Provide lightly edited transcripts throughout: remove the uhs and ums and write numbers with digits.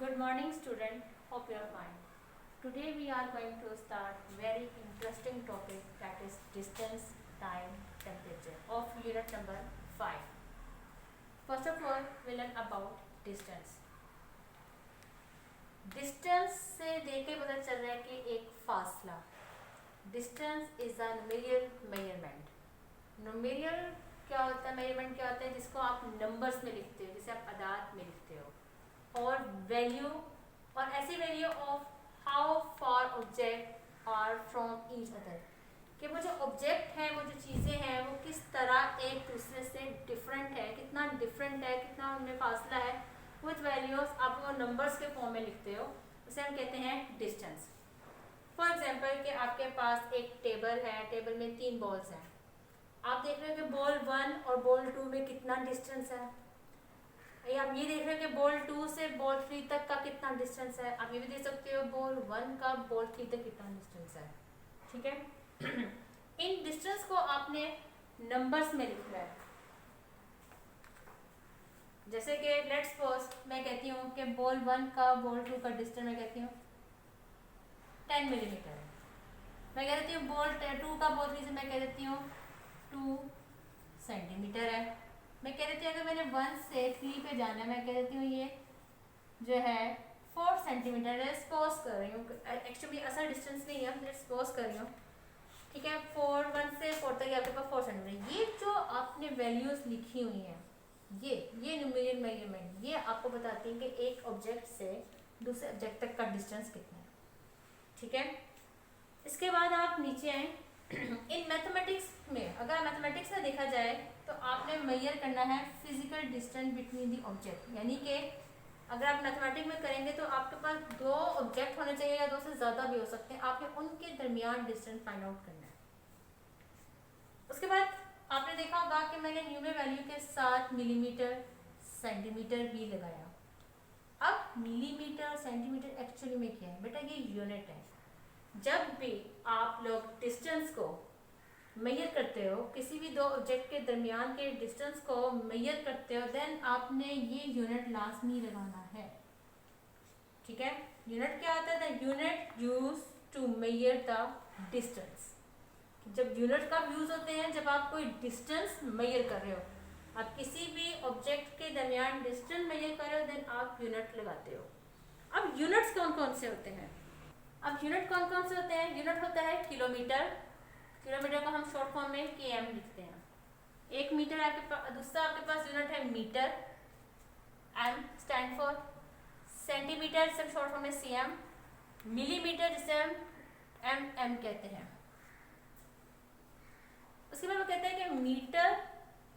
Good morning student, hope you are fine. Today we are going to start very interesting topic, that is distance, time, temperature of unit number 5. First of all we learn about distance. Distance से देख के पता चल रहा है कि एक फासला. Distance is a numerical measurement. Numerical क्या होता है, measurement क्या होता है जिसको आप numbers में लिखते हो, जिसे आप अदाद में लिखते हो, और वैल्यू और ऐसी value of how far object are from each other, कि वो जो ऑब्जेक्ट हैं, वो जो चीज़ें हैं, वो किस तरह एक दूसरे से डिफरेंट है, कितना डिफरेंट है, कितना उनमें फासला है. विथ वैल्यूज आप वो नंबर्स के फॉर्म में लिखते हो, उसे हम कहते हैं डिस्टेंस. फॉर एग्जाम्पल कि आपके पास एक टेबल है, टेबल में 3 बॉल्स हैं. आप देख रहे हो कि बॉल 1 और बॉल 2 में कितना डिस्टेंस है. आप ये देख रहे हो कि बॉल 2 से बॉल 3 तक का कितना डिस्टेंस है. आप ये भी देख सकते हो बॉल 1 का बॉल 3 तक कितना डिस्टेंस है. ठीक है. इन डिस्टेंस को आपने नंबर्स में लिखना है. जैसे कि लेट्स सपोज मैं कहती हूँ कि बॉल 1 का बॉल 2 का डिस्टेंस मैं कहती हूँ 10 मिलीमीटर है. मैं कह देती हूँ बॉल 2 का बॉल 3 से मैं कह देती हूँ 2 सेंटीमीटर है. मैं कह देती हूँ अगर मैंने 1 से 3 पे जाना है, मैं कह देती हूँ ये जो है 4 सेंटीमीटर है. सपोज कर रही हूँ, एक्चुअली असल डिस्टेंस नहीं है, मैं सपोज कर रही हूँ. ठीक है. 1 से 4 तक आपके पास 4 सेंटीमीटर. ये जो आपने वैल्यूज लिखी हुई हैं, ये न्यूमेरिकल मेजरमेंट, ये आपको बताती है कि एक ऑब्जेक्ट से दूसरे ऑब्जेक्ट तक का डिस्टेंस कितना है. ठीक है. इसके बाद आप नीचे आए. इन मैथमेटिक्स में, अगर मैथमेटिक्स में देखा जाए तो आपने मेजर करना है physical distance between the object. यानी कि अगर आप मैथमेटिक्स में करेंगे तो आपके पास 2 ऑब्जेक्ट होने चाहिए या 2 से ज़्यादा भी हो सकते हैं. आपने उनके दरमियान डिस्टेंस फाइंड आउट करना है. उसके बाद आपने देखा होगा कि मैंने न्यूमेरिकल वैल्यू के साथ मिलीमीटर, सेंटीमीटर भी लगाया. अब मिलीमीटर सेंटीमीटर एक्चुअली में क्या है बेटा, ये यूनिट है. जब भी आप लोग डिस्टेंस को मेजर करते हो, किसी भी 2 ऑब्जेक्ट के दरमियान के डिस्टेंस को मेजर करते हो, देन आपने ये यूनिट लाजमी लगाना है. ठीक है. यूनिट क्या होता है? The unit use to measure the distance. जब यूनिट कब यूज होते हैं? जब आप कोई डिस्टेंस मेजर कर रहे हो, आप किसी भी ऑब्जेक्ट के दरमियान डिस्टेंस मेजर कर रहे हो, देन आप यूनिट लगाते हो. अब यूनिट्स कौन कौन से होते हैं? यूनिट होता है किलोमीटर. किलोमीटर को हम शॉर्ट फॉर्म में km लिखते हैं. एक मीटर आपके पास, दूसरा आपके पास यूनिट है metre, m stand for. Centimetre जिसे शॉर्ट फॉर्म में cm. मिलीमीटर जिसे हम mm कहते हैं. उसके बाद वो कहते हैं कि metre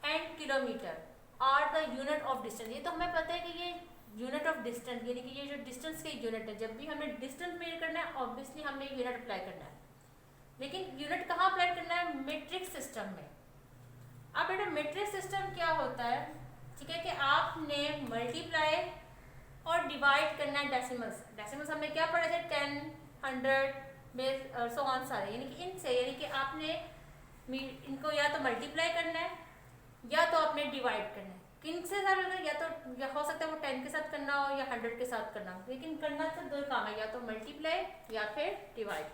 and kilometre are the unit of distance. ये तो हमें पता है कि ये यूनिट ऑफ डिस्टेंस, यानी कि ये जो डिस्टेंस के यूनिट है. जब भी हमें डिस्टेंस मेजर करना है, ऑब्वियसली हमने यूनिट अप्लाई करना है. लेकिन यूनिट कहाँ अप्लाई करना है? मैट्रिक सिस्टम में. अब बेटा मैट्रिक सिस्टम क्या होता है? ठीक है, कि आपने मल्टीप्लाई और डिवाइड करना है डेसिमल्स. डेसिमल्स हमने क्या पढ़े थे? 10, 100 में सो ऑन सारे, यानी कि इनसे, यानी कि आपने इनको या तो मल्टीप्लाई करना है या तो आपने डिवाइड करना है. किन से सारे? या हो सकता है वो 10 के साथ करना हो या 100 के साथ करना हो, लेकिन करना तो 2 काम है, या तो मल्टीप्लाई या फिर डिवाइड.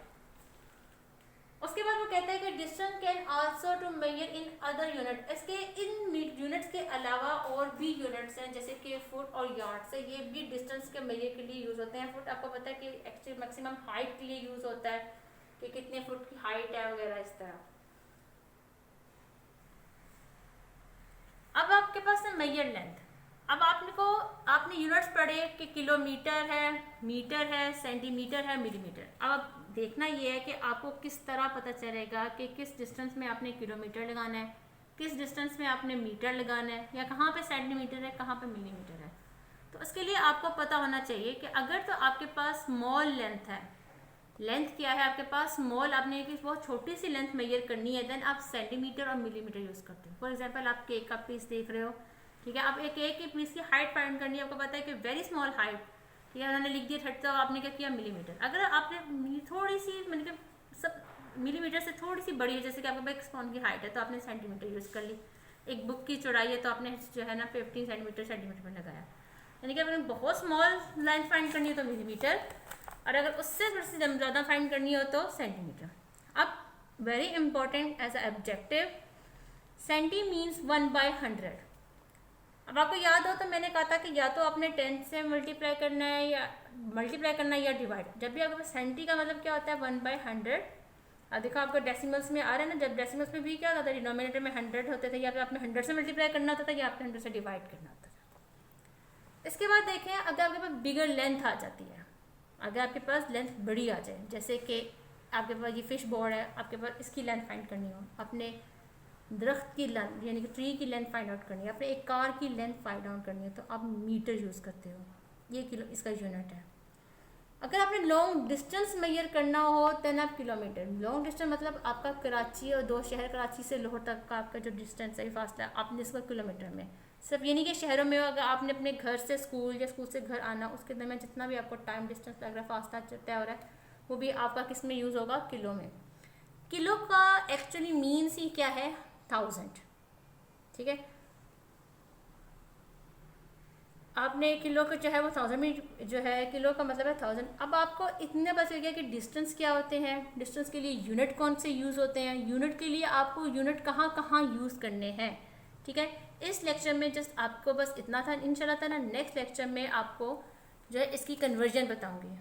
उसके बाद वो कहता है कि distance can also to measure in other unit. इसके इन यूनिट्स के अलावा और भी यूनिट्स हैं, जैसे कि फुट और यार्ड से. ये भी डिस्टेंस के मेजर के लिए यूज होते हैं. फुट आपको पता है कि एक्चुअली मैक्सिमम हाइट के लिए यूज होता है, कि कितने फुट की हाइट है वगैरह इस तरह. अब आपके पास है मेजर लेंथ. अब आपने यूनिट्स पढ़े कि किलोमीटर है, मीटर है, सेंटीमीटर है, मिलीमीटर. अब देखना ये है कि आपको किस तरह पता चलेगा कि किस डिस्टेंस में आपने किलोमीटर लगाना है, किस डिस्टेंस में आपने मीटर लगाना है, या कहाँ पे सेंटीमीटर है, कहाँ पे मिलीमीटर है. तो इसके लिए आपको पता होना चाहिए कि अगर तो आपके पास स्मॉल लेंथ है, लेंथ क्या है आपके पास स्मॉल, आपने एक बहुत छोटी सी लेंथ मेजर करनी है, देन आप सेंटीमीटर और मिलीमीटर यूज करते हो. फॉर एग्जांपल आप केक का पीस देख रहे हो. ठीक है. आप एक केक के पीस की हाइट फाइंड करनी है, आपको पता है कि वेरी स्मॉल हाइट. ठीक है. उन्होंने लिख दिया 30, तो आपने क्या किया? मिलीमीटर. अगर आपने थोड़ी सी मतलब सब मिलीमीटर से थोड़ी सी बड़ी है, जैसे कि आपके पास एक स्पून की हाइट है, तो आपने सेंटीमीटर यूज कर ली. एक बुक की चौड़ाई है तो आपने जो है ना 15 सेंटीमीटर में लगाया. यानी कि अगर बहुत स्मॉल लेंथ फाइंड करनी हो तो मिलीमीटर, और अगर उससे थोड़ी सी ज़्यादा फाइंड करनी हो तो सेंटीमीटर। अब very important as a objective, centi means 1/100। अब आपको याद हो तो मैंने कहा था कि या तो आपने 10 से मल्टीप्लाई करना है या डिवाइड। जब भी आपके पास सेंटी का मतलब क्या होता है 1/100। अब देखो आपको डेसिमल्स में आ रहा है ना, जब डेसिमल्स में भी क्या होता था, डिनोमिनेटर में 100 होते थे, या फिर आपने 100 से मल्टीप्लाई करना होता था या आपने 100 से डिवाइड करना होता था। इसके बाद देखें अगर आपके पास बिगर लेंथ आ जाती है, अगर आपके पास लेंथ बड़ी आ जाए, जैसे कि आपके पास ये फिश बोर्ड है, आपके पास इसकी लेंथ फाइंड करनी हो, अपने दरख्त की लेंथ यानी कि ट्री की लेंथ फाइंड आउट करनी है, अपने एक कार की लेंथ फाइंड आउट करनी है, तो आप मीटर यूज़ करते हो, ये किलो इसका यूनिट है। अगर आपने लॉन्ग डिस्टेंस मेजर करना हो देन आप किलोमीटर। लॉन्ग डिस्टेंस मतलब आपका कराची और 2 शहर, कराची से लाहौर तक का आपका जो डिस्टेंस है फासला, आपने इसको किलोमीटर में, सिर्फ ये नहीं कि शहरों में अगर आपने अपने घर से स्कूल या स्कूल से घर आना, उसके दरमियान जितना भी आपको टाइम डिस्टेंस लग रहा है, फासला तय हो रहा है, वो भी आपका किस में यूज़ होगा, किलो में। किलो का एक्चुअली मीन्स ही क्या है, 1000। ठीक है, आपने किलो का जो है वो 1000 में जो है, किलो का मतलब है 1000। अब आपको इतने बस हो गया कि डिस्टेंस क्या होते हैं, डिस्टेंस के लिए यूनिट कौन से यूज़ होते हैं, यूनिट के लिए आपको यूनिट कहाँ कहाँ यूज़ करने हैं। ठीक है, इस लेक्चर में जस्ट आपको बस इतना था। इंशाल्लाह ताला नेक्स्ट लेक्चर में आपको जो है इसकी कन्वर्जन बताऊंगी।